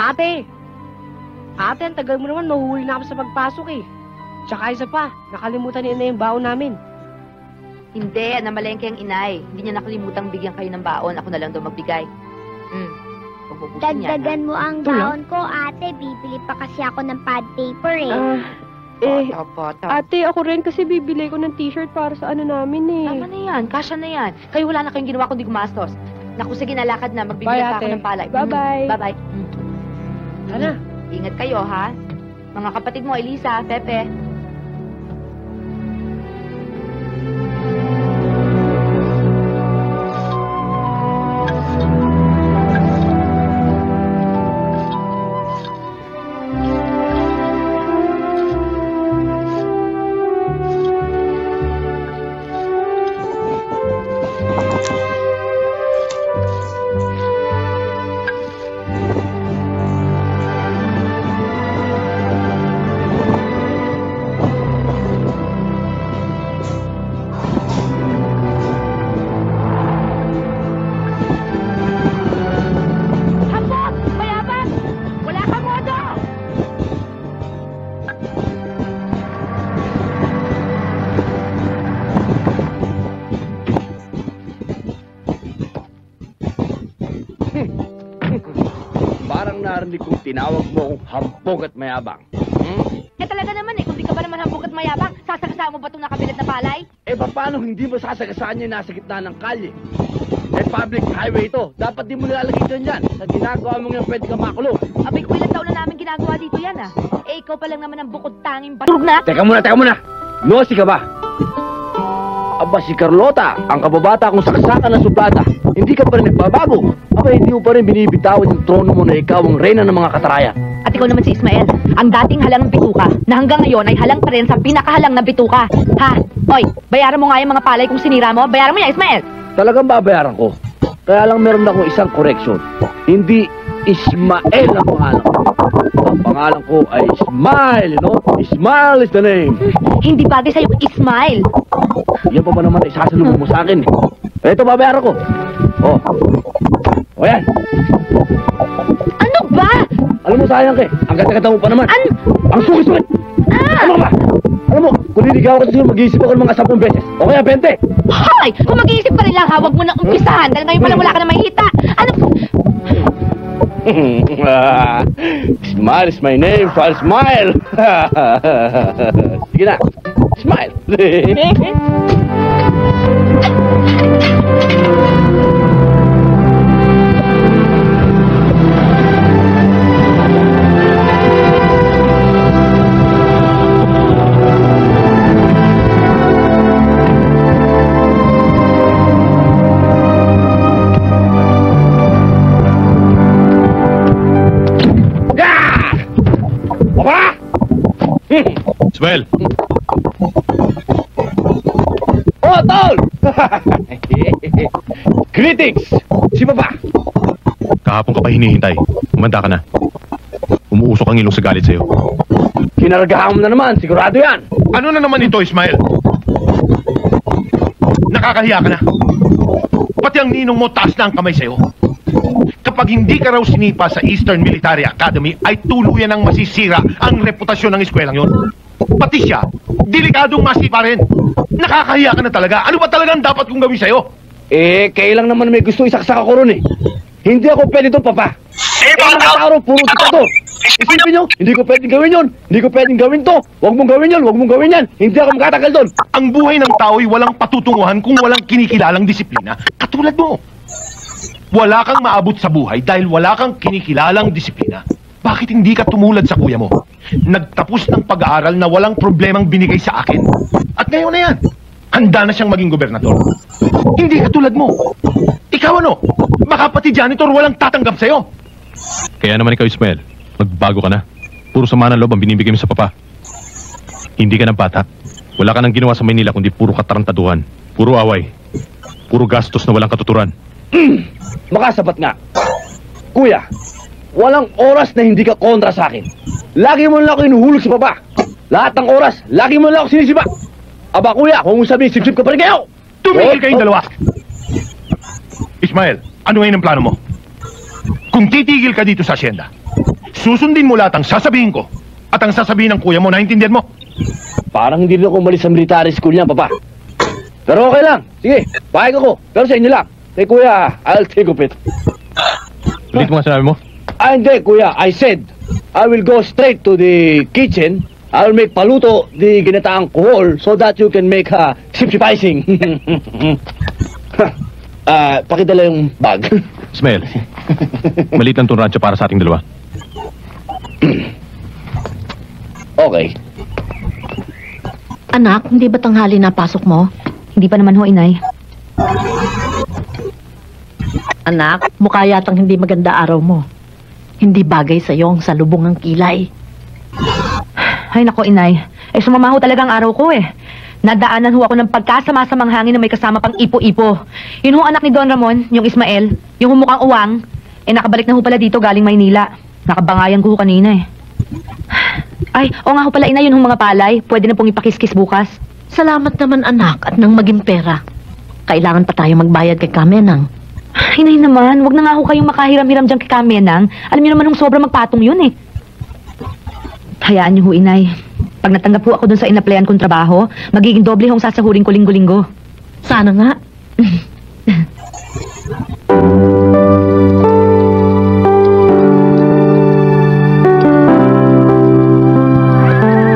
Ate! Ate, ang tagal mo naman, mahuhuli na ako sa pagpasok eh. Tsaka isa pa, nakalimutan ni Inay yung baon namin. Hindi, namalengke ang inay. Hindi niya nakalimutang bigyan kayo ng baon. Ako na lang daw magbigay. Dagdagan mo ang baon ko, ate. Bibili pa kasi ako ng pad paper eh. Ate, ako rin kasi bibili ko ng t-shirt para sa ano namin eh. Tama na yan, kasya na yan. Kayo wala na kayong ginawa kundi gumastos. Naku, sige, nalakad na. Magbibigay pa ako ng palay. Bye-bye. Bye-bye. Sana. Ingat kayo, ha? Mga kapatid mo, Elisa, Pepe. Tinawag mo akong hambog at mayabang. Eh talaga naman eh, kung di ka ba naman hambog at mayabang, sasakasama mo ba itong nakabilat na palay? Eh paano hindi mo sasagasaan niya nasa gitna ng kalye? Eh public highway ito, dapat di mo nilalagay dyan. Sa ginagawa mo ngayon pwede ka makulong. Abay, kung ilang taon na namin ginagawa dito yan Eh ikaw pa lang naman ang bukod tanging baturog na. Teka muna! Nosy ka ba? Aba si Carlota, ang kababata kong saksakan na suplada. Hindi ka pa rin nagbabago. Aba hindi mo pa rin binibitawan yung trono mo na ikaw ang reyna ng mga kataraya. At ikaw naman si Ismael, ang dating halang ng bituka, na hanggang ngayon ay halang pa rin sa pinakahalang na bituka. Ha? Hoy, bayaran mo nga yung mga palay kung sinira mo. Bayaran mo yan, Ismael. Talagang babayaran ko. Kaya lang meron akong isang correction. Hindi Ismael ang pangalan ko. Ang pangalan ko ay Smile, you know? Smile is the name. Hindi bagay sa'yo, Ismael. Yan pa ba naman isasalubong mo sa akin eh? Ito, babayaran ko. Oh. O yan. Ano ba? Alam mo, sayang ka eh. Ang gata-gata mo pa naman. Ang sukit-sukit. Ano ba? Alam mo, kung niligaw ka siguro mag-iisip ako ng mga 10 beses. O kaya 20. Hoy! Kung mag-iisip ka rin lang, hawag mo na umpisahan. Dahil ngayon pala wala ka na mahihita. Ano? Smile is my name, so I'll smile. Sige na. Smile. Ismael! Oh, tol! Greetings! Si Papa! Kahapon ka pa hinihintay. Umanda ka na. Umuusok ang ilong sa galit sa'yo. Kinaragahan mo na naman, sigurado yan! Ano na naman ito, Ismael? Nakakahiya ka na. Pati ang ninong mo taas na ang kamay sa'yo. Kapag hindi ka raw sinipa sa Eastern Military Academy, ay tuluyan ang masisira ang reputasyon ng eskwelang yon. Pati siya, delikadong masipa rin. Nakakahiya ka na talaga. Ano ba talagang dapat kong gawin sa'yo? Eh, kailang naman may gusto isaksak ako ron eh. Hindi ako pwede doon, Papa. Mga araw, puro kita to. Isipin nyo, hindi ko pwedeng gawin yun. Hindi ko pwedeng gawin to. Huwag mong gawin yun, huwag mong gawin yan. Hindi ako makatagal doon. Ang buhay ng tao'y walang patutunguhan kung walang kinikilalang disiplina. Katulad mo. Wala kang maabot sa buhay dahil wala kang kinikilalang disiplina. Bakit hindi ka tumulad sa kuya mo? Nagtapos ng pag-aaral na walang problemang binigay sa akin. At ngayon na yan, handa na siyang maging gobernador. Hindi ka tulad mo. Ikaw ano? Baka pati janitor walang tatanggap sa'yo. Kaya naman ikaw, Ismael, magbago ka na. Puro sama ng loob ang binibigay mo sa papa. Hindi ka ng bata. Wala ka nang ginawa sa Maynila kundi puro katarantaduhan. Puro away. Puro gastos na walang katuturan. Makasapat nga. Kuya, walang oras na hindi ka kontra sa akin. Lagi mo lang ako inuhulog sa baba. Lahat ng oras, lagi mo lang ako sinisiba. Aba kuya, kung sabihin, sip-sip ka pa rin kayo. Tumigil kayong dalawa. Ismael, ano ngayon ang plano mo? Kung titigil ka dito sa asyenda, Susundin mo lahat ang sasabihin ko. At ang sasabihin ng kuya mo, naintindihan mo? Parang hindi rin ako umalis sa military school niya, Papa. Pero okay lang. Sige, pahig ako. Pero sa inyo lang. Kay Kuya, I'll take of it. Ulit mo nga sinabi mo. Hindi, Kuya. I said, I will go straight to the kitchen. I will make paluto the ginataang kuhol so that you can make sipsipicing. Pakidala yung bag. Ismael, maliit lang itong rancho para sa ating dalawa. Okay. Anak, hindi ba tanghali na pasok mo? Hindi pa naman ho, inay. Anak, mukha yatang hindi maganda araw mo. Hindi bagay sa'yo ang salubong ng kilay. Ay, nako, inay. Sumama ho talagang araw ko eh. Nadaanan ho ako ng pagkasama-samang hangin na may kasama pang ipo-ipo. Yun ho anak ni Don Ramon, yung Ismael, yung humukhang uwang, nakabalik na ho pala dito galing Maynila. Nakabangayan ko ho kanina eh. Ay, o nga ho pala, inay, yun hong mga palay. Pwede na pong ipakiskis bukas. Salamat naman anak at nang maging pera. Kailangan pa tayo magbayad kay Kamenang. Inay naman, wag na nga ho kayong makahiram-hiram dyan kay Kamenang. Alam niyo naman hong sobra magpatong yun eh. Hayaan niyo ho, inay. Pag natanggap po ako dun sa inaplayan kong trabaho, magiging doble hong sasahurin ko linggo-linggo. Sana nga.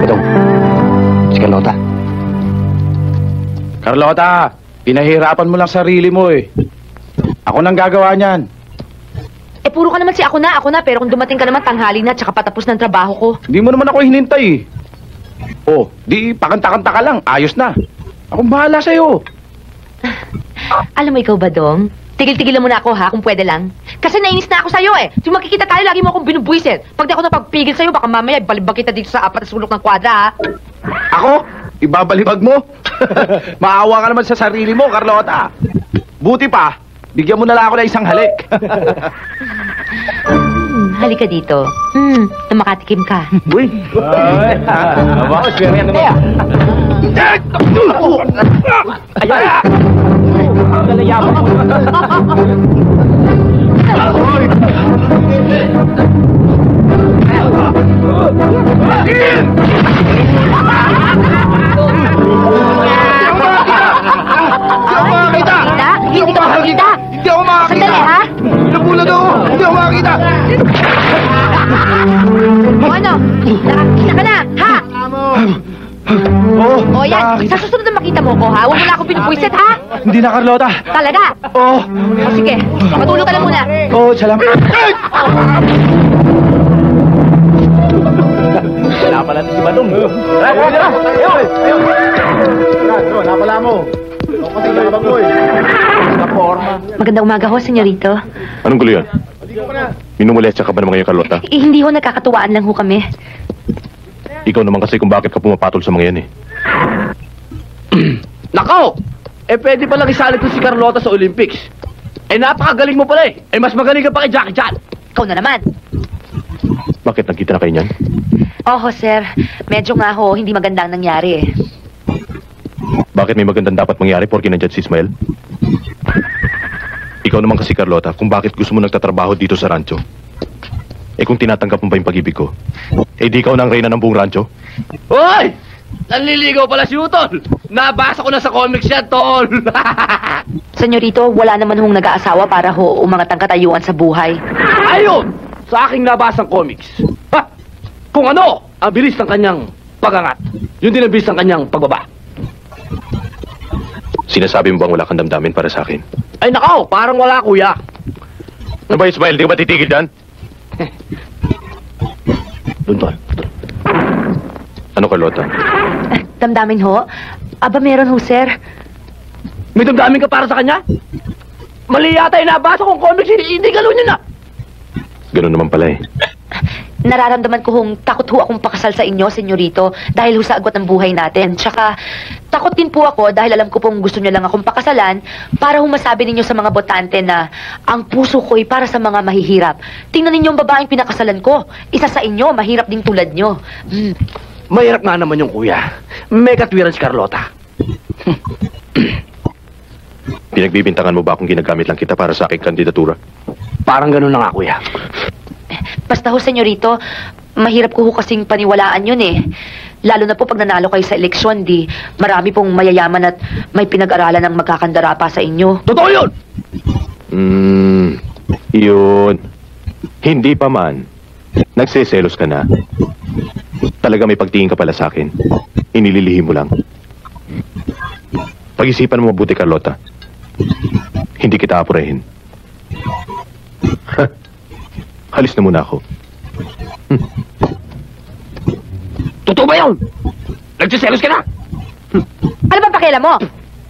Badong, si Carlota. Carlota, pinahirapan mo lang sarili mo eh. Ako nang gagawa niyan. Puro ka naman si ako na, pero kung dumating ka naman tanghali na, tsaka patapos ng trabaho ko. Hindi mo naman ako hinintay eh. Oh, di pakanta-kanta ka lang, ayos na. Akong bahala sa'yo. Alam mo ikaw ba, Dong? Tigil-tigilan mo na ako ha, kung pwede lang. Kasi nainis na ako sa'yo eh. Yung makikita tayo, lagi mo akong binubuisit. Pag di ako napagpigil sa'yo, baka mamaya balibag kita dito sa apat na sulok ng kwadra ha. Ako? Ibabalibag mo? Maawa ka naman sa sarili mo, Carlota. Buti pa, bigyan mo na lang ako ng isang halik. Halika dito. Na makatikim ka. Uy! Aba, swerte na kaya. Ayan! Dalayaman mo. Hindi ka makakita! Hindi ako makakita! Sandali ha! Nabulag ako! Hindi ako makakita! O ano? Nakakita ka na, ha? Oh, O yan, nakakita. sa susunod na makita mo ko ha, huwag mo na ako pinupwisit ha? Hindi na, Carlota. Talaga? Oh, O sige, matulog ka lang muna. oh, salamat. Wala pala si Badong. Ayun, napala mo. Ako kasi labang mo eh. Naporma. Magandang umaga ho, senyorito. Anong gulo yan? Minumulestya ka ba naman ngayon, Carlota? Hindi ho, nagkakatuwaan lang ho kami. Ikaw naman kasi kung bakit ka pumapatol sa mga yan eh. Nako! Pwede palang isali ko si Carlota sa Olympics. Napakagaling mo pala eh. Mas magaling ka pa kay Jackie Chan. Ikaw na naman. Bakit nagkita na kayo niyan? Oho, sir. Medyo nga ho, hindi maganda ang nangyari eh. Bakit may magandang dapat mangyari porke nandyan si Ismael? Ikaw naman kasi, Carlota, kung bakit gusto mo nagtatrabaho dito sa rancho. Kung tinatanggap mo ba yung pag-ibig ko, di ikaw na ang reyna ng buong rancho? Hoy! Nanliligaw pala si Utol. Nabasa ko na sa comics yan, Tol. Senyorito, wala naman hong nag-aasawa para ho umangat ang katayuan sa buhay. Ayun! Sa aking nabasang comics. Ha? Kung ano, ang bilis ng kanyang pagangat. Yun din ang bilis ng kanyang pagbaba. Sinasabi mo bang wala kang damdamin para sa akin? Ay nakaw, parang wala kuya. Ano ba, Ismael? Di ka ba titigil dyan? Doon, Tol. Ano, Carlota? Damdamin ho? Aba, meron ho, sir. May damdamin ka para sa kanya? Mali yata yung nabasa kong comics, hindi galo niya na. Ganun naman pala eh. Nararamdaman ko hong takot ho akong pakasal sa inyo, senyorito, dahil ho sa agwat ng buhay natin. Tsaka, takot din po ako dahil alam ko pong gusto niyo lang akong pakasalan para ho masabi ninyo sa mga botante na ang puso ko'y para sa mga mahihirap. Tingnan ninyo ang babaeng pinakasalan ko. Isa sa inyo, mahirap ding tulad nyo. Mahirap nga naman yung kuya. May katwiran si Carlota. Pinagbibintangan mo ba kung ginagamit lang kita para sa aking kandidatura? Parang ganun na nga, kuya. Basta ho, senyorito, mahirap ko ho kasing paniwalaan yun eh. Lalo na po pag nanalo kayo sa eleksyon, di marami pong mayayaman at may pinag-aralan ng magkakandara pa sa inyo. Totoo yun! Yun. Hindi pa man. Nagseselos ka na. Talaga may pagtingin ka pala sa akin. Inililihim mo lang. Pag-isipan mo mabuti, Carlota. Hindi kita apurehin. Halis na muna ako. Totoo ba yun? Nagsiselos ka na? Ano ba pakialam mo?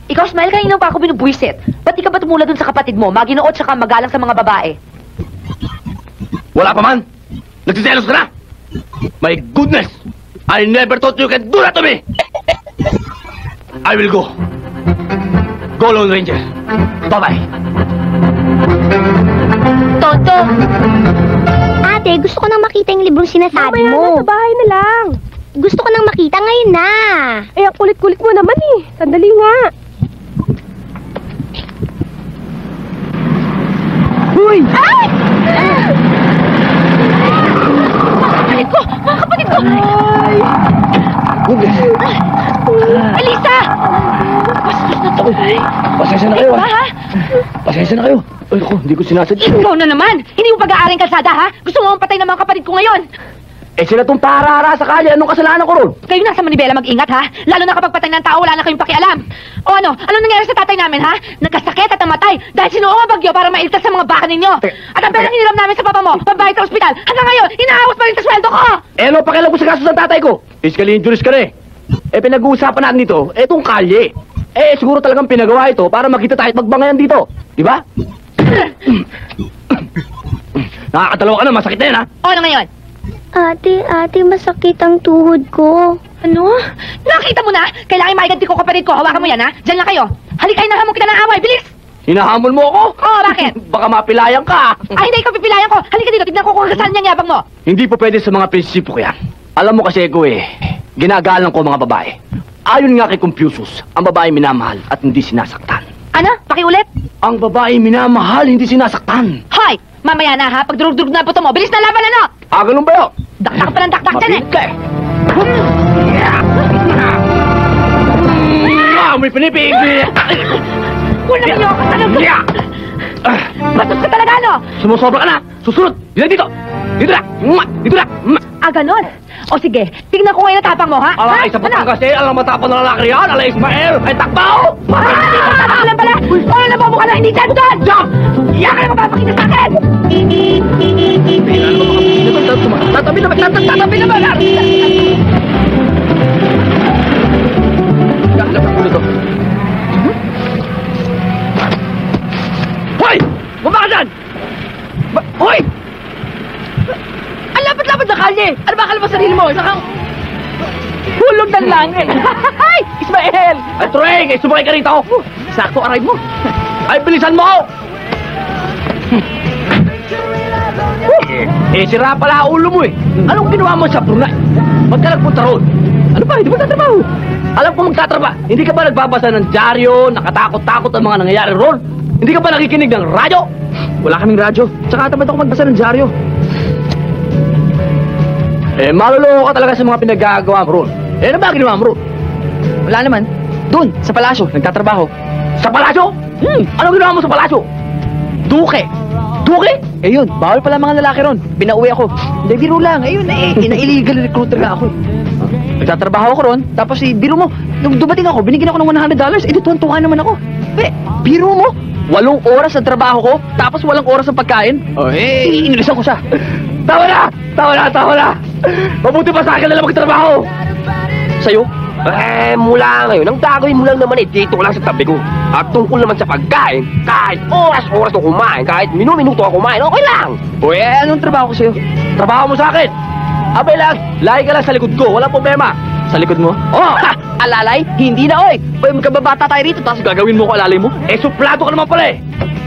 Ikaw, Smile, kanina pa ako binubuisit. Ba't di ka ba tumula dun sa kapatid mo? Maginood siya ka magalang sa mga babae. Wala pa man! Nagsiselos ka na! My goodness! I never thought you can do that to me! I will go. Go, Lone Ranger. Bye-bye. Tonto! Ate, gusto ko nang makita yung librong sinasabi Mamaya mo. na, sa bahay na lang. Gusto ko nang makita ngayon na. Eh, ang kulit-kulit mo naman eh. Sandali nga. Uy! Ay! Kapatid ko! Mga kapatid ko! Goodness! Elisa! Bastos na to. Pasensya na kayo, Ha? Pasensya na kayo. Ay, ako, hindi ko sinasadya. Ikaw na naman! Hindi mo pag-aaring kalsada, ha? Gusto mo patay ng mga kapatid ko ngayon! Eh, sila tong para-hara sa kalye. Anong kasalanan ko ron? Kayo nasa Manibela mag-ingat, ha? Lalo na kapag patay ng tao, wala na kayong pakialam. O ano? Anong nangyari sa tatay namin, ha? Nagkasakit at namatay dahil sinuong ang bagyo para mailigtas sa mga baka ninyo. At ang perang hiniram namin sa papa mo, pambayad sa ospital, hanggang ngayon, inaawas pa rin sa sweldo ko! Eh, ano pakialam ko sa kaso ng tatay ko? Physically injuries ka na eh. Eh, pinag-uusapan natin dito, etong kalye. Eh, siguro talagang pinagawa ito para makita tayo at magbangayan dito. Di ba? Nakakatalawa ka na, masakit na yan, ha? O ano ngayon? Ate, masakit ang tuhod ko. Ano? Nakita mo na? Kailangan maiganti ko kapatid ko. Hawakan mo yan, ha? Diyan lang kayo. Halika, hinahamon kita ng away. Bilis! Hinahamon mo ako? Oo, bakit? Baka mapilayan ka. Ay, hindi ikaw pipilayan ko. Halika dito, tignan ko kung kasal niyang yabang mo. Hindi po pwede sa mga prinsipo ko yan. Alam mo kasi ko ginagalang ko mga babae. Ayon nga kay Confucius, ang babae minamahal at hindi sinasaktan. Ano? Pakiulit? Ang babae minamahal, hindi sinasaktan. Hoy! Mamaya na, ha? Pag durug-durug na puto mo, bilis na laban, ano? Ganun ba yun? Dakdak pa ng dakdak dyan, eh. Mabilis ka may pinipig! Kuna mo niyo ako talaga. Bastos ka talaga, ano? Sumusobra ka na! Susunod! Dito! Dito na! Dito na! Ah, ganon. O sige, tignan ko ngayon ang tapang mo, ha? Ala, isa pa kasi, alam matapang na lalaki yan! Ala, Ismael! Ay, takbaw! Tapang lang pala! Ano na mo na hindi dyan doon? Jump! Iyan ka na mapapakita sa akin! Tatabi naman! Tatabi naman! Dapat ko nito. Hoy! Bumaba ka dyan! Hoy! Ang lapit-lapit na kalye! Ano ba akala mo sarili mo? Isa kang... hulog ng langit! Ay! Ismael! Ay, Troeng! Ay, sumakay ka rito! Sakto, aray mo! Ay, bilisan mo! Sira pala ang ulo mo eh! Anong ginawa mo sa Brunei? Ba't ka nagpunta roon? Ano ba? Hindi mo tatrabaho? Alam ko magtatrabaho. Hindi ka ba nagbabasa ng dyaryo, nakatakot-takot ang mga nangyayari roon? Hindi ka ba nakikinig ng radyo? Wala kaming radyo. Tsaka tamad ako magbasa ng dyaryo. Maluloko ka talaga sa mga pinagagawa mo roon. Ano ba ginawa mo roon? Wala naman. Doon, sa palasyo, nagtatrabaho. Sa palasyo? Anong ginawa mo sa palasyo? Duke. Duke? Eh yun, bawal pala mga lalaki ron. Pinauwi ako. Hindi, biro lang. Eh yun, ina-illegal recruiter nga ako. Nagtatrabaho ako ron, tapos biro mo, nung dumating ako, binigyan ako ng $100. Eh, tuwan-tuwa naman ako. Biro mo? 8 oras ang trabaho ko, tapos 8 oras ang pagkain? Inilisan ko siya. Tawa na! Mabuti pa sa akin na lang magtrabaho. Sa'yo? Mula ngayon, ang gagawin mo lang naman dito lang sa tabi ko. At tungkol naman sa pagkain, kahit oras-oras na kumain, kahit minuto ako kumain, okay lang. Anong trabaho ko sa'yo? Trabaho mo sa akin? Abay lang, lahi ka lang sa likod ko, walang problema. Sa likod mo? Alalay? Hindi na, oy! Magkababata tayo rito, tapos gagawin mo ko alalay mo? Suplado ka naman pala eh!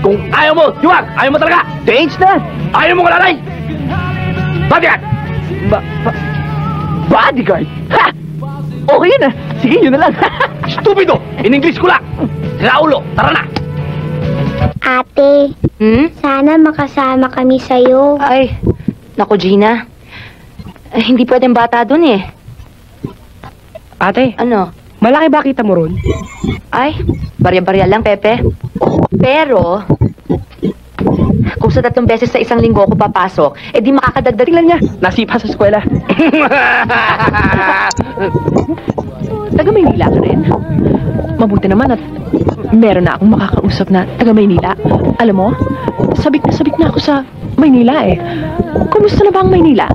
Kung ayaw mo, Yuwag! Ayaw mo talaga! Change na! Ayaw mo ko alalay! Bodyguard! Bodyguard? Ha! Okay yun ah! Sige, yun na lang! Stupido! In English ko lang! Raulo, tara na! Ate, sana makasama kami sa'yo. Ay, Naku, Gina. Hindi pwedeng bata dun eh. Ate, Ano? malaki ba kita mo ron? Ay, barya-barya lang, Pepe. Pero, kung sa 3 beses sa isang linggo ako papasok, eh di makakadagdag lang niya. Nasipa sa eskwela. Taga Maynila ka rin? Mabuti naman at meron na akong makakausap na taga Maynila. Alam mo, sabik na ako sa Maynila eh. Kumusta na ba ang Maynila?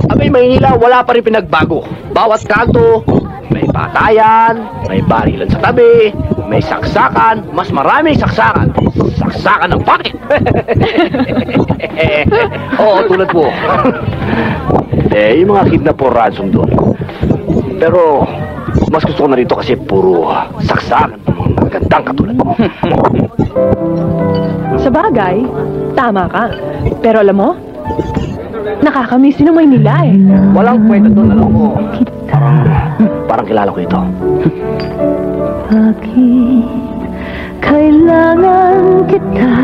Abay, Maynila, wala pa rin pinagbago. Bawat kanto, may batayan, may barilan sa tabi, may saksakan, mas maraming saksakan. Saksakan ng bakit? Oo, tulad mo. Yung mga kidnap o ransom doon. Pero, mas gusto ko na rito kasi puro saksakan. Magandang katulad mo. Sa bagay, tama ka. Pero alam mo, nakakamiss din ang Maynila eh. Walang kwenta doon, alam mo. Parang kilala ko ito. Bakit kailangan kita?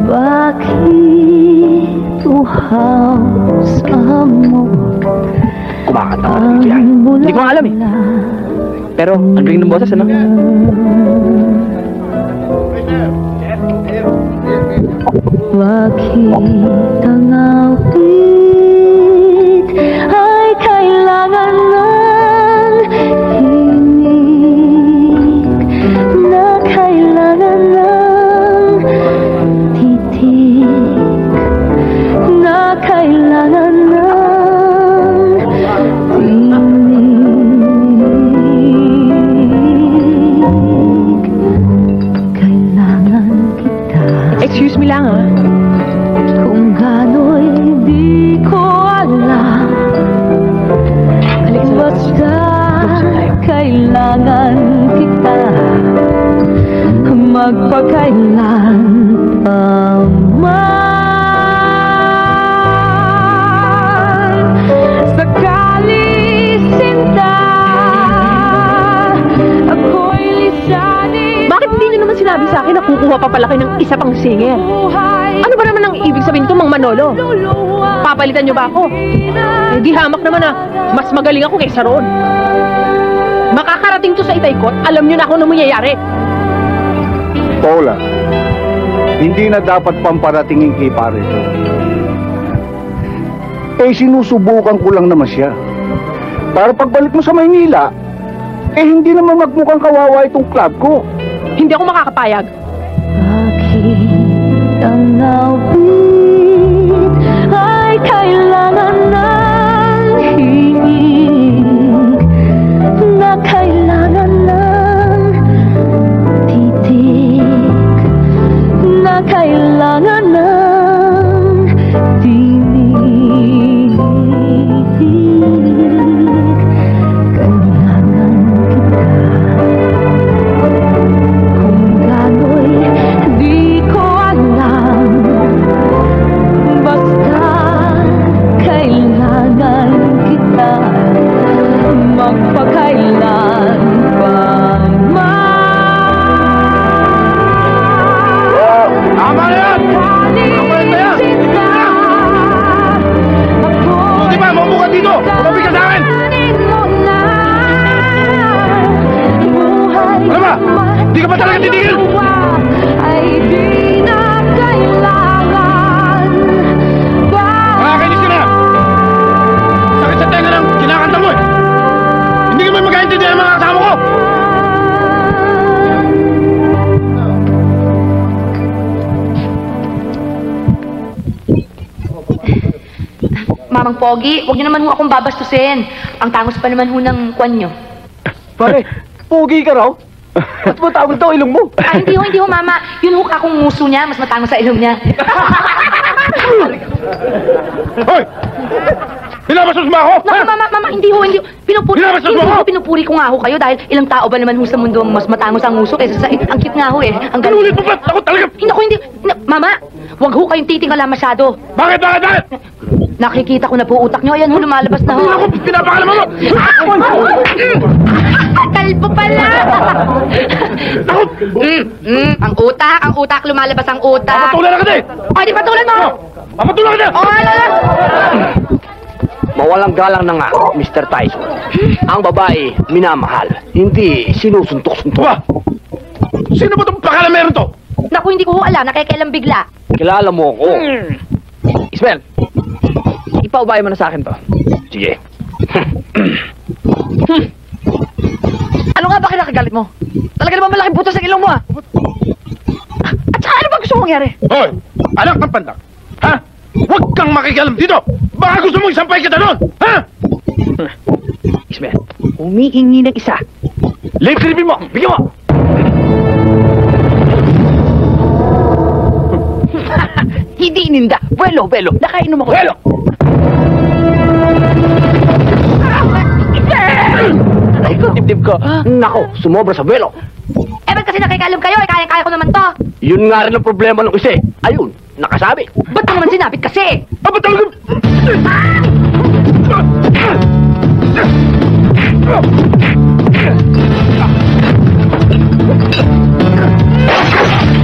Bakit uhaw sa amok? Kumakanta ka na dito yan. Hindi ko alam eh. Pero, ang galing ng boses, ano? Bakit ang awit ay kailangan ng himig na kailangan ng titik na kailangan ng tinig. Kailangan kita. Excuse me lang ah. Kung gano'y di ko alam. Basta kailangan kita. Magpakailan pa man. Sakali sinta, ako'y lisanin. Bakit hindi niyo naman sinabi sa akin na kukuha pa pala kayo ng isa pang singer? Ano ba naman ang ibig sabihin nito, Mang Manolo? Papalitan niyo ba ako? Eh, di hamak naman ah. Mas magaling ako kaysa roon. Makakarating to sa Itaykot, alam niyo na kung ano mangyayari. Paula, hindi na dapat pamparatingin kay pare ito. Eh, sinusubukan ko lang naman siya. Para pagbalik mo sa Maynila, eh hindi naman magmukhang kawawa itong club ko. Hindi ako makakapayag. Bakit ang awit ay kailangan ng hingig na kailangan ng titik na kailangan ng tinig. Kailangan kita. Kung gano'y di ko alam. Basta kailangan kita. Magpakailan pa man. Tama na yan! Buti pa, mabuka dito! Tumabig ka sa akin! Ano ba? Di ka ba talaga titigil? Ay di na kailangan ba? Nakakainis ka na! Sakit sa tenga ng kinakanta mo eh! Hindi ka man magkaintindihan ng mga kasama ko! Mamang Pogi, huwag niyo naman ho akong babastusin. Ang tangos pa naman ho ng kwan niyo. Pare, pogi ka raw? Ba't mo tawag ito ilong mo? Ay, hindi ho, Mama. Yun ho akong nguso niya, mas matangos sa ilong niya. Hoy! Pinabastos mo ako! Naku, Mama, hindi ho. Pinupuri, Pinabastos mo hindi ako? ho, pinupuri ko nga ho kayo dahil ilang tao ba naman ho sa mundo ang mas matangos ang nguso kaysa sa... Ang cute nga ho eh. Ang galing. Pinulit mo ba? Ako talaga! Hindi. Mama, huwag ho kayong titingala masyado. Bakit? Nakikita ko na po utak niyo. Ayan ho, lumalabas na ho. Ako, pinapakalam mo! Kalbo pala! Ang utak, lumalabas ang utak. Papatulan na ka din! O, di patulan mo! Papatulan ka na! Oh, ano? Mawalang galang na nga, Mr. Tyson. Ang babae, minamahal. Hindi sinusuntok-suntok. Ba? Sino ba itong pakalamero to? Naku, hindi ko ho alam. Nakikialam bigla. Kilala mo ako. Ismael, ipaubaya mo na sa akin to. Sige. Ano nga ba kinakagalit mo? Talaga naman malaking butas sa ilong mo ah. At saka ano ba gusto mong mangyari? Hoy! Anak ng pandak! Ha? Huwag kang makikialam dito! Baka gusto mong isampay kita doon! Ha? Ismael, humihingi ng isa. Lip silipin mo! Bigyan mo! Hindi ininda. Buelo. Nakainom ako. Welo! Ay ko, dibdib ko. Nako, sumobra sa welo. Eh, ba't kasi nakikialam kayo? Eh, kaya-kaya ko naman to. Yun nga rin ang problema ng isa. Ayun, nakasabi. Ba't mo naman sinapit kasi? Aba talaga!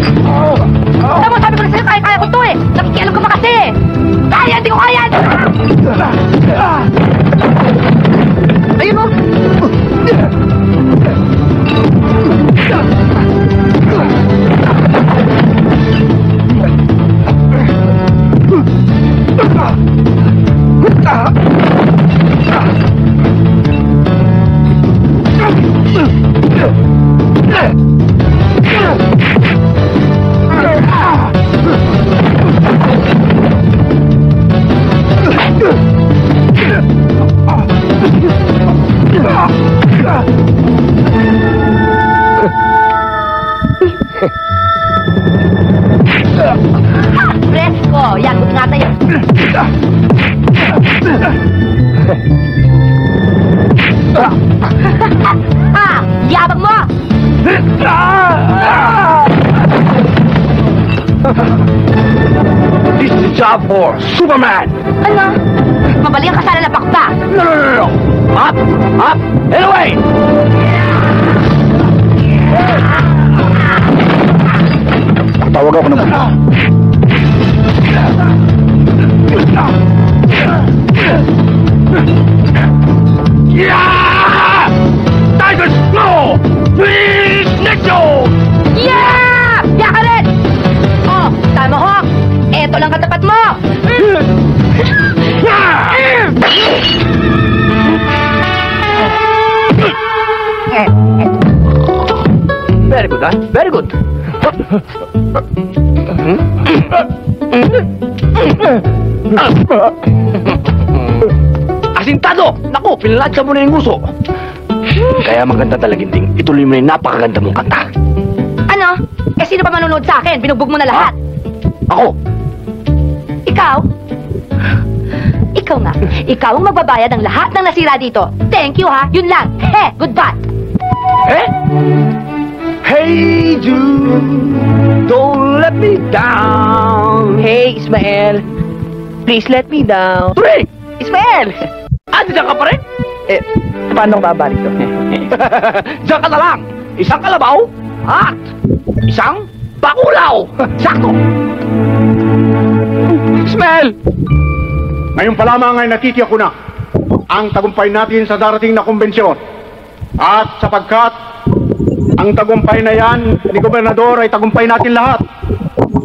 Tama, sabi ko na sa'yo, kaya-kaya ko to eh. Nakikialam ka pa kasi. Kaya, hindi ko kaya. Ayun mo. Fresco, yan, buti nga tayo. Yabang mo! This is a job for Superman! Ano? Mabali ang kasala na pakta. No! Up! And away! Tawag ako ng pulis. Yeah! Tiger Snow! Please, Nicho! Yeah! Yaka rin! Oh, tama ho. Eto lang katapat mo. Very good, huh? Very good. Asintado! Naku, pinalansya mo na yung nguso. Kaya maganda talaga, Ding. Ituloy mo na yung napakaganda mong kanta. Ano? Eh, sino pa manonood sa akin? Binugbog mo na lahat. Ako, Ikaw? Ikaw nga. Ikaw ang magbabayad ng lahat ng nasira dito. Thank you, ha? Yun lang. Goodbye. eh? Hey, Jude, don't let me down. Hey, Ismael. Please let me down. Turing! Ismael! Diyan ka pa rin? Eh, paano babalik to? Diyan ka na lang. Isang kalabaw at isang bakulaw. Sakto. Ismael! Ngayon pa lamang ay natitiyak ko na ang tagumpay natin sa darating na kumbensyon. At sapagkat ang tagumpay na yan ni Gobernador ay tagumpay natin lahat.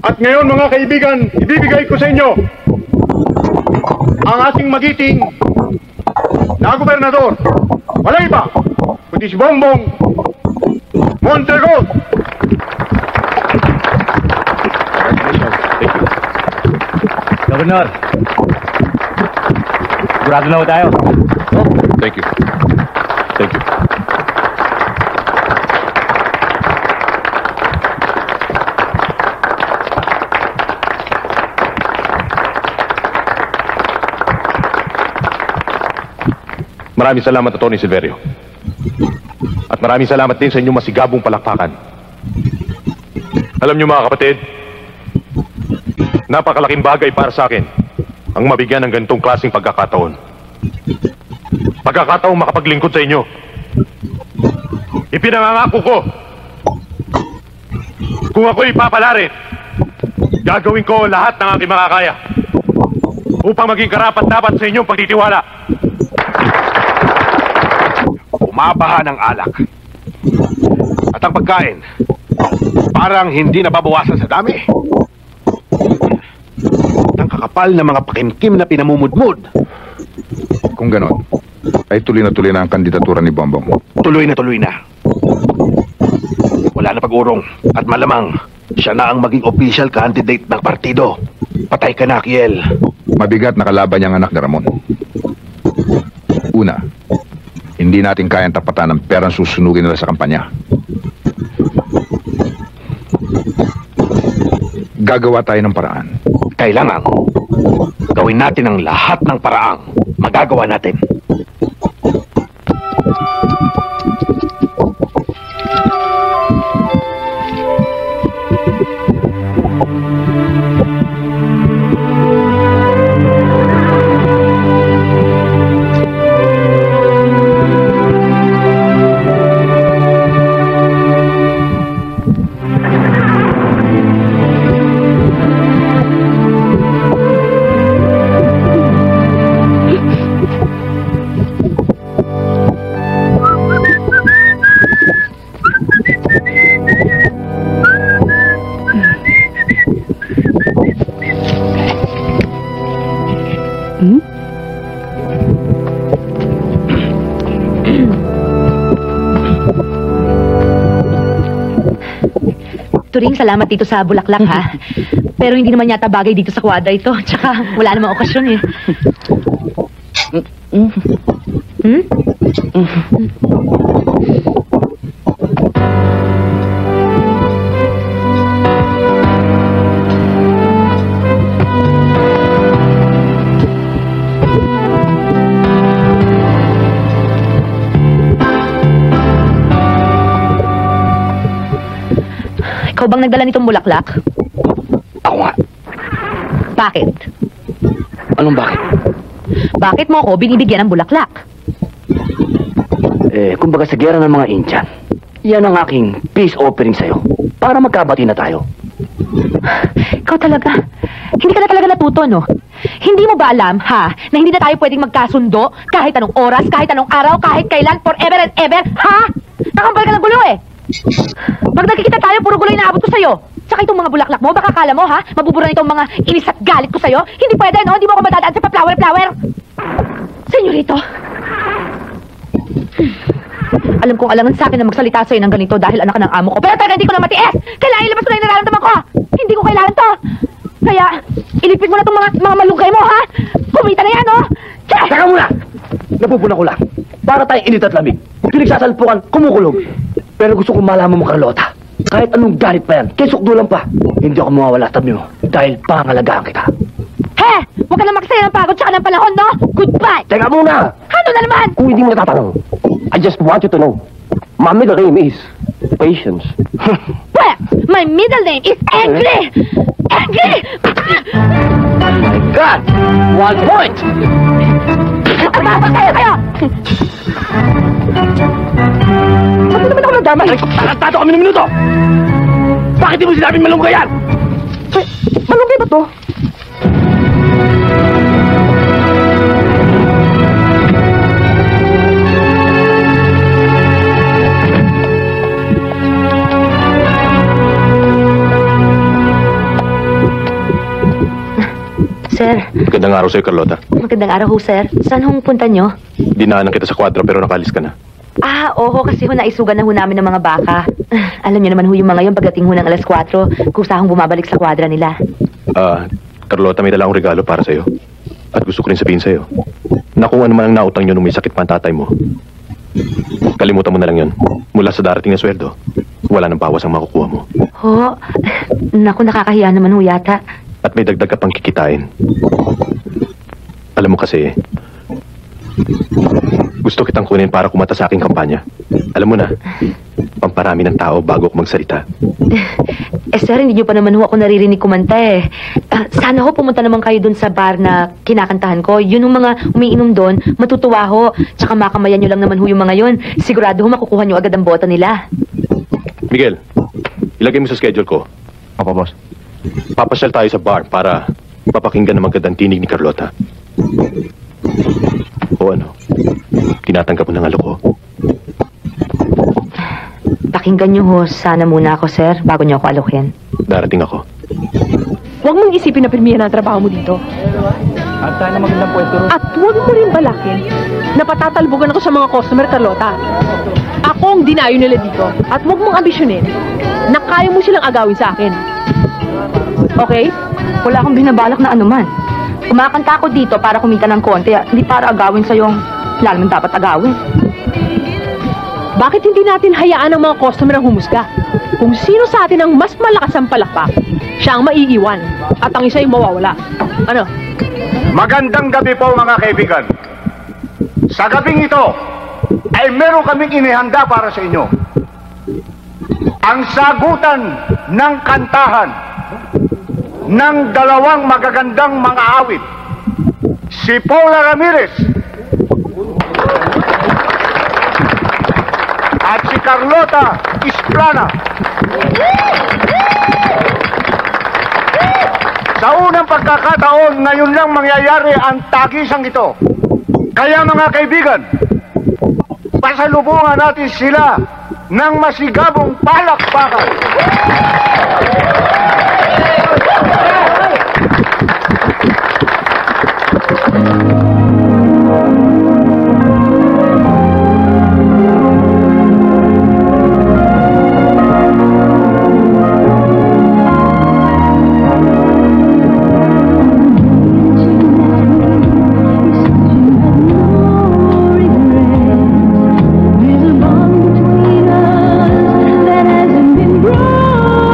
At ngayon mga kaibigan, ibibigay ko sa inyo ang ating magiting na Gobernador. Walang iba, kundi si Bongbong Mondragon. Governor, sigurado na ho tayo. Thank you. Thank you. Maraming salamat, Atty. Silverio. At maraming salamat din sa inyong masigabong palakpakan. Alam niyo mga kapatid, napakalaking bagay para sa akin ang mabigyan ng ganitong klaseng pagkakataon. Pagkakataong makapaglingkod sa inyo. Ipinangangako ko, kung ako'y papalarin, gagawin ko lahat ng aking makakaya upang maging karapat-dapat sa inyong pagtitiwala. Umabaha ng alak. At ang pagkain, parang hindi nababawasan sa dami. Ang kakapal na mga pakimkim na pinamumudmud. Kung ganon, ay tuloy na ang kandidatura ni Bongbong. Tuloy na. Wala na pag-urong at malamang siya na ang maging official candidate ng partido. Patay ka na, Kiel. Mabigat na kalaban niyang anak na Ramon. Una, hindi natin kayang tapatan ng perang susunugin nila sa kampanya. Gagawa tayo ng paraan. Kailangan gawin natin ang lahat ng paraang magagawa natin. Turing, salamat dito sa bulaklak, ha? Pero hindi naman yata bagay dito sa kwadra ito. Tsaka, wala namang okasyon, eh. Hmm? Ikaw bang nagdala nitong bulaklak? Ako nga. Bakit? Anong bakit? Bakit mo ako binibigyan ng bulaklak? Kumbaga sa gera ng mga Indian, yan ang aking peace offering sa'yo. Para magkabati na tayo. Ikaw talaga. Hindi ka na talaga natuto, no? Hindi mo ba alam, ha? Na hindi na tayo pwedeng magkasundo kahit anong oras, kahit anong araw, kahit kailan, forever and ever, ha? Nakambal ka ng gulo, eh. Pag nagkikita tayo, puro gulo inaabot ko sa'yo. Tsaka itong mga bulaklak mo, baka kala mo, ha? Mabubura na itong mga inis at galit ko sa'yo. Hindi pwede, no? Hindi mo ako madadaan sa pa-flower-flower. Senyorito. Alam kong alangan sa akin na magsalita sa'yo ng ganito dahil anak ka ng amo ko. Pero talaga hindi ko na matiis. Kailangan ilabas ko na yung nararamdaman ko. Hindi ko kailangan to. Kaya, ilipit mo na itong mga malunggay mo, ha? Kumita na yan, no? Tiyah! Saka muna! Napupuna ko lang. Para tayong init at lamig. Pinagsasalpukan, kumukulog. Pero gusto kong malaman mo, Carlota. Kahit anong galit pa yan, kesokdo lang pa. Hindi ako mawawala sa tabi mo dahil pangalagaan kita. He! Huwag ka na magsaya ng pagod tsaka ng panahon, no? Goodbye! Teka muna! Ano na naman? Kung hindi mo natatanong, I just want you to know, my middle name is Patience. Well, my middle name is Angry! Angry! My God! 1 point! Magpapag kayo! Ba't naman ako nagdamay? Tarantado kami ng minuto! Bakit di mo sinabing malunggay yan? Malunggay ba to? Sir, Magandang araw sa'yo, Carlota. magandang araw ho, sir. Saan hong punta nyo? Dinaanan kita sa kwadra pero nakalis ka na. Ah, oo, kasi ho naisugan na ho namin ng mga baka. Alam niyo naman ho yung mga yun pagdating ho ng alas 4, kusahong bumabalik sa kwadra nila. Carlota, may dala akong regalo para sa'yo. At gusto ko rin sabihin sa'yo na kung ano man ang nautang nyo nung may sakit pa ang tatay mo, kalimutan mo na lang yun. Mula sa darating na sweldo, wala nang bawas ang makukuha mo. Ho, naku, nakakahiya naman ho yata. At may dagdag ka pang kikitain. Alam mo kasi, gusto kitang kunin para kumata sa aking kampanya. Alam mo na, pamparami ng tao bago ako magsalita. Sir, hindi niyo pa naman ho ako naririnig kumanta eh. Sana ho pumunta naman kayo dun sa bar na kinakantahan ko. Yun yung mga umiinom dun, matutuwa ho. Tsaka makamayan nyo lang naman ho yung mga yun. Sigurado ho makukuha nyo agad ang boto nila. Miguel, ilagay mo sa schedule ko. Opo, boss. Papasyal tayo sa bar para Papakinggan ng magandang tinig ni Carlota. O ano? Tinatanggap mo ng alok ko? Pakinggan niyo ho sana muna ako, sir, bago niyo ako alokin. Darating ako. Huwag mong isipin na pirmihan ang trabaho mo dito. At sana magandang pwesto ron. At huwag mo rin balakin na patatalbogan ako sa mga customer, Carlota. Ako ang dinayo nila dito. At huwag mong ambisyonin na kaya mo silang agawin sa akin. Okay? Wala akong binabalak na anuman. Kumakanta ako dito para kumita ng konti, hindi para agawin sa yung wala naman dapat agawin. Bakit hindi natin hayaan ang mga customer ang humusga? Kung sino sa atin ang mas malakas ang palakpak, siya ang maiiwan at ang isa ay mawawala. Ano? Magandang gabi po mga kaibigan. Sa gabing ito ay meron kaming inihanda para sa inyo. Ang sagutan ng kantahan ng dalawang magagandang mga awit. Si Paula Ramirez at si Carlota Isplana. Sa unang pagkakataon, ngayon lang mangyayari ang tagisang ito. Kaya mga kaibigan, pasalubungan natin sila ng masigabong palakpakan. There's a bond between us that hasn't been broken.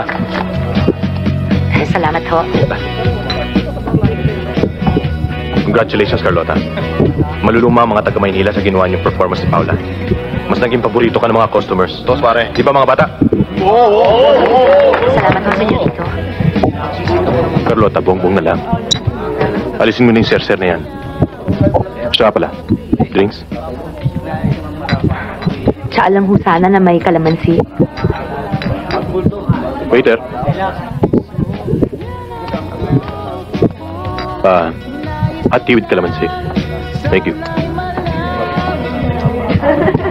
ka. Salamat ho. Congratulations, Carlota. Maluluma ang mga taga Maynila sa ginawa niyong performance ni Paula. Mas naging paborito ka ng mga customers. Tos, pare. Di ba mga bata? Salamat ho, senyorito. Carlota, bongbong na lang. Alisin mo na yung ser-ser na yan. Siya pala. Drinks? Siya alam ho sana na may kalamansi. Waiter. Hot tea with calamansi. Thank you.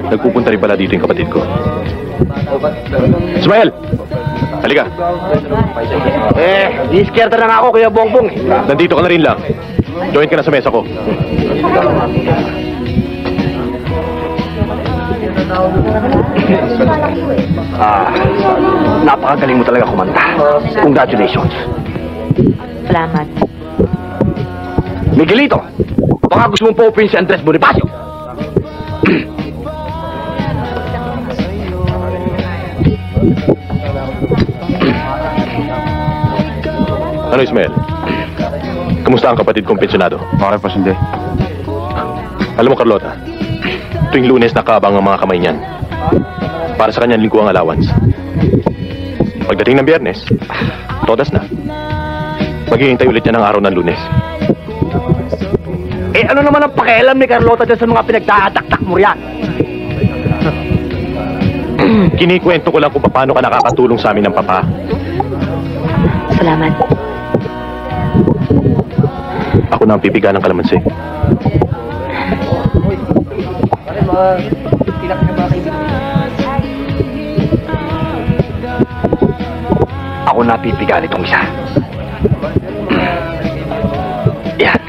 Nagpupunta rin pala dito yung kapatid ko. Ismael! Halika. Diskierta na nga ako, Kuya Bongbong. Nandito ka na rin lang. Join ka na sa mesa ko. Napakagaling mo talaga kumanta. Congratulations. Salamat. Miguelito, baka gusto mong pa-open si Andres Bonifacio. Ano, Ismael? Kamusta ang kapatid kong pensionado? Okay pa, hindi. Alam mo, Carlota, tuwing Lunes nakaabang ang mga kamay niyan. Para sa kanyang lingguang allowance. Pagdating ng Biyernes, todas na. Maghihintay ulit niya ng araw ng Lunes. Ano naman ang pakialam ni Carlota dyan sa mga pinagtataktak mo riyan? Kinikwento ko lang kung paano ka nakakatulong sa amin ng papa. Salamat. Ako na ang pipiga ng kalamansi. Ako na pipiga nitong isa. Yan.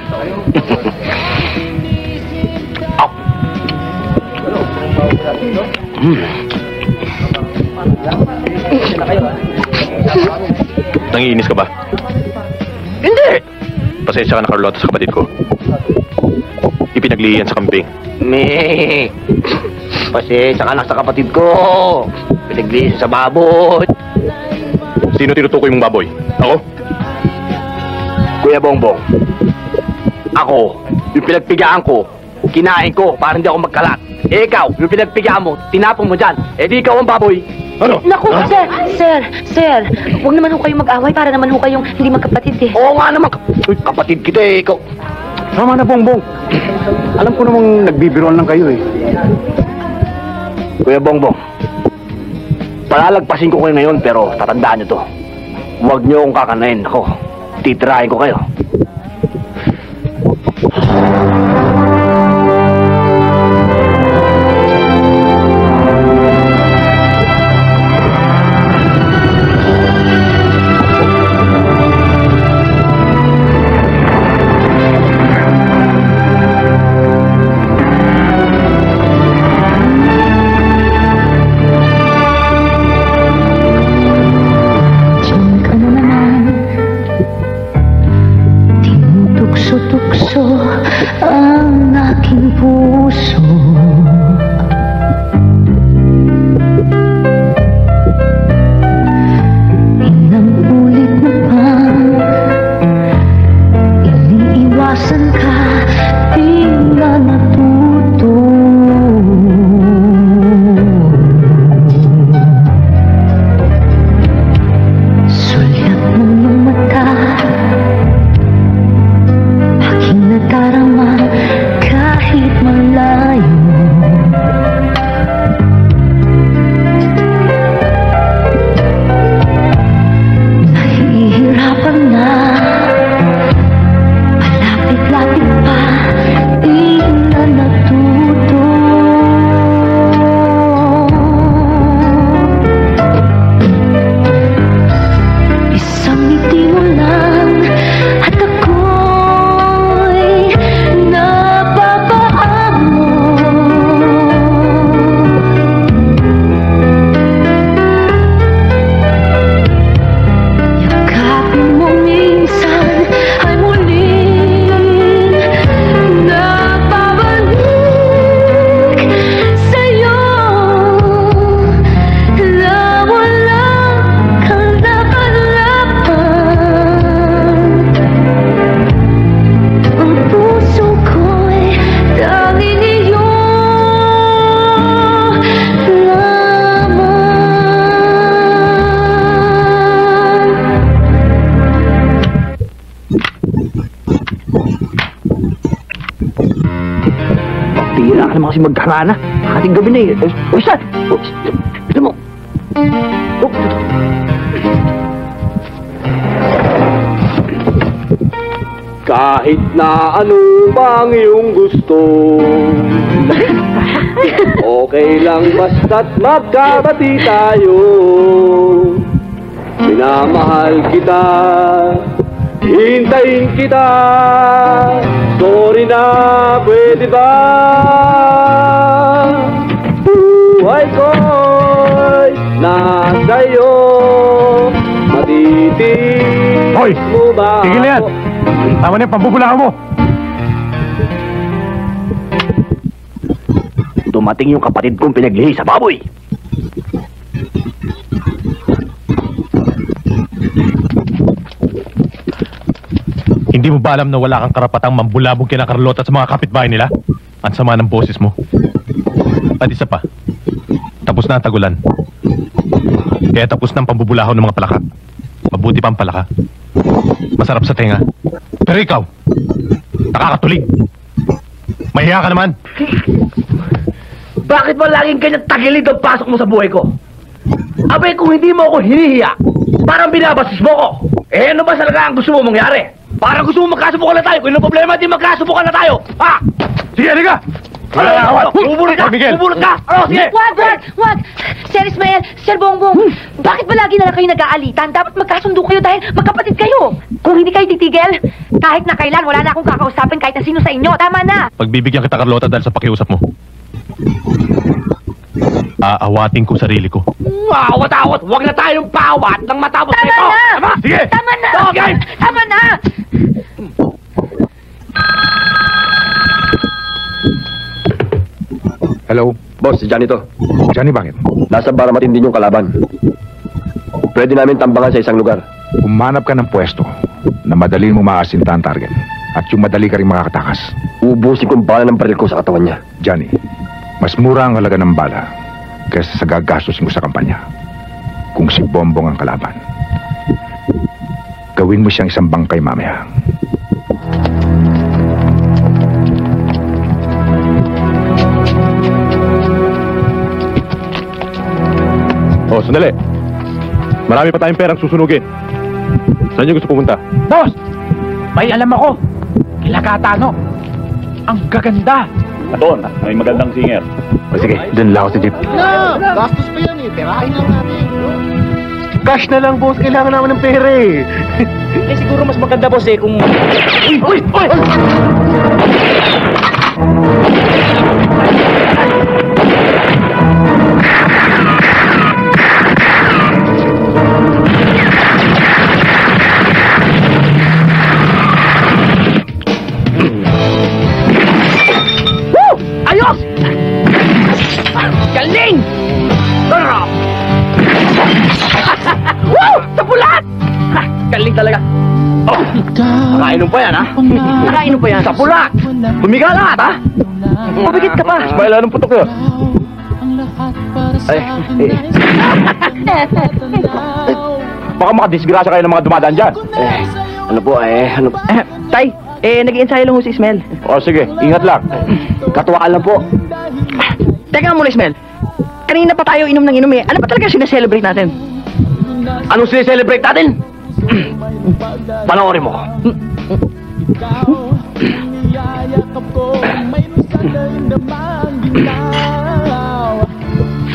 Nangiinis ka ba? Hindi! Pasensya ka na, Carlota, sa kapatid ko. Ipinagliyan sa kambing. Pasensya ka na sa kapatid ko. Pinagliyan sa babot. Sino tinutukoy mong baboy? Ako? Kuya Bongbong, ako, yung pinagpigaan ko, kinain ko para hindi ako magkalat. Ikaw, yung pinagpigaan mo, tinapon mo dyan. Di ikaw ang baboy. Ano? Naku, sir, huwag naman ho kayong mag-away para naman ho kayong hindi magkapatid eh. Oo nga naman, kapatid kita ikaw. Tama na, Bongbong. Alam ko namang nagbibiruan lang kayo Kuya Bongbong, palalagpasin ko kayo ngayon pero tatandaan nyo to. Huwag nyo akong kakanain. Ako, titirahin ko kayo. Tira ka naman kasi magkarana. Ating gabi na eh. O, saan? Ito mo. Kahit na ano bang iyong gusto, okay lang basta't magkabati tayo. Minamahal kita, hintayin kita, sorry na, pwede ba? Buhay ko'y nasa'yo, matitig Hoy! mo ba? Tigil na yan! Tama na yung pambubulahan mo! Dumating yung kapatid kong pinaglihi sa baboy. Hindi mo ba alam na wala kang karapatang mambulabog kina Carlota sa mga kapitbahay nila? Ang sama ng boses mo. At isa pa, tapos na ang tagulan. Kaya tapos na ang pambubulahaw ng mga palaka. Mabuti pa ang palaka. Masarap sa tenga. Pero ikaw, nakakatulig. Mahiya ka naman. Bakit ba laging ganyan tagilid ang pasok mo sa buhay ko? Abay, kung hindi mo ako hinihiya, parang binabasis mo ko. Eh, ano ba talaga ang gusto mo mangyari? Parang gusto mo magkasubukan na tayo. Kung yung problema, di magkasubukan na tayo. Ha? Sige, halika! Bubulot ka! Miguel! Bubulot ka! Ano, sige! Wag! Sir Ismael, Sir Bongbong, bakit ba lagi na lang kayo nag-aalitan? Dapat magkasundo kayo dahil magkapatid kayo. Kung hindi kayo titigil, kahit na kailan, wala na akong kakausapin kahit na sino sa inyo. Tama na! Pagbibigyan kita, Carlota, dahil sa pakiusap mo. Aawatin ko sarili ko. Awat-awat! Huwag na tayong paawat nang matapos Tama nito! na! Tama! Sige! Tama na! Okay! Tama na! Hello? Boss, si Johnny to. Johnny, bakit? Nasa bar matindi yung kalaban. Pwede namin tambangan sa isang lugar. Umanap ka ng pwesto na madali mo maasinta ang target at yung madali ka rin makakatakas. Ubusin kong bala ng baril ko sa katawan niya. Johnny, mas mura ang halaga ng bala kaysa sa gagastos mo sa kampanya. Kung si Bombong ang kalaban, gawin mo siyang isang bangkay mamaya. Oh, sandali. Marami pa tayong perang susunugin. Saan niyo gusto pumunta? Boss! May alam ako. Kila Katano. Ang gaganda. Doon, may magandang singer. O sige, dun lang ako sa jeep. Gastos pa yan eh. Tirahin lang natin. Cash na lang, boss. Kailangan naman ng pera eh. Eh siguro mas maganda boss eh kung... Uy! Ayos! Galing! Woo! Sa bulat! Galing talaga. Oh, nakainom pa yan, ha? Nakainom pa yan. Sa bulat! Bumiga lahat, ha? Pabigit ka pa. Ismael, anong putok yun? Baka makadisgrasya kayo ng mga dumadaan dyan. Tay, nag-iensayo lang ho si Ismael. O sige, ingat lang. Katuwaan lang po. Teka muna, Ismael. Kanina pa tayo inom ng inom eh. Ano ba talaga sineselebrate natin? Anong sineselebrate natin? Panoorin mo.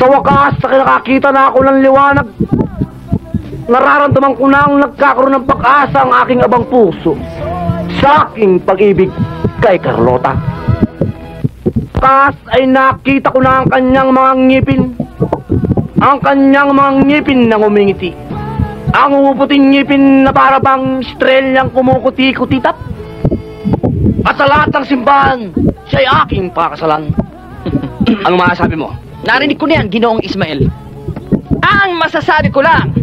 Sa wakas, nakakita na ako ng liwanag. Nararamdaman ko na ang nagkakaroon ng pag-asa ang aking abang puso sa aking pag-ibig kay Carlota. Kas ay nakita ko na ang kanyang mga ngipin. Ang kanyang mga ngipin na ngumingiti. Ang umuputing ngipin na para bang estrelyang kumukuti-kutitap. At sa lahat ng simbahan, siya'y aking pakasalan. Ano masasabi mo? Narinig ko na yan, Ginoong Ismael. Ang masasabi ko lang,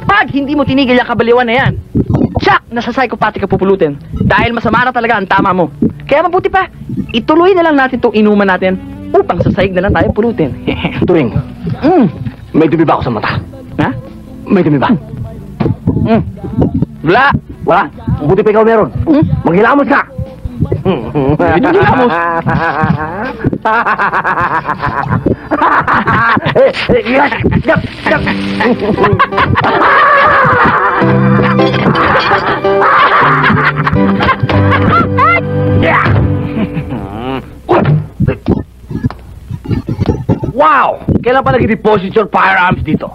pag hindi mo tinigil ang kabaliwan na yan, tsak, nasa psychopathic ka pupulutin. Dahil masama na talaga ang tama mo. Kaya mabuti pa, ituloy na lang natin itong inuman natin upang sa saig na lang tayo pulutin. Turing, may dumi ba ako sa mata? Ha? May dumi ba? Wala. Buti pa ikaw meron. Maghilamos ka. Ginamos. Wow! Kailan pa nag-deposit your firearms dito?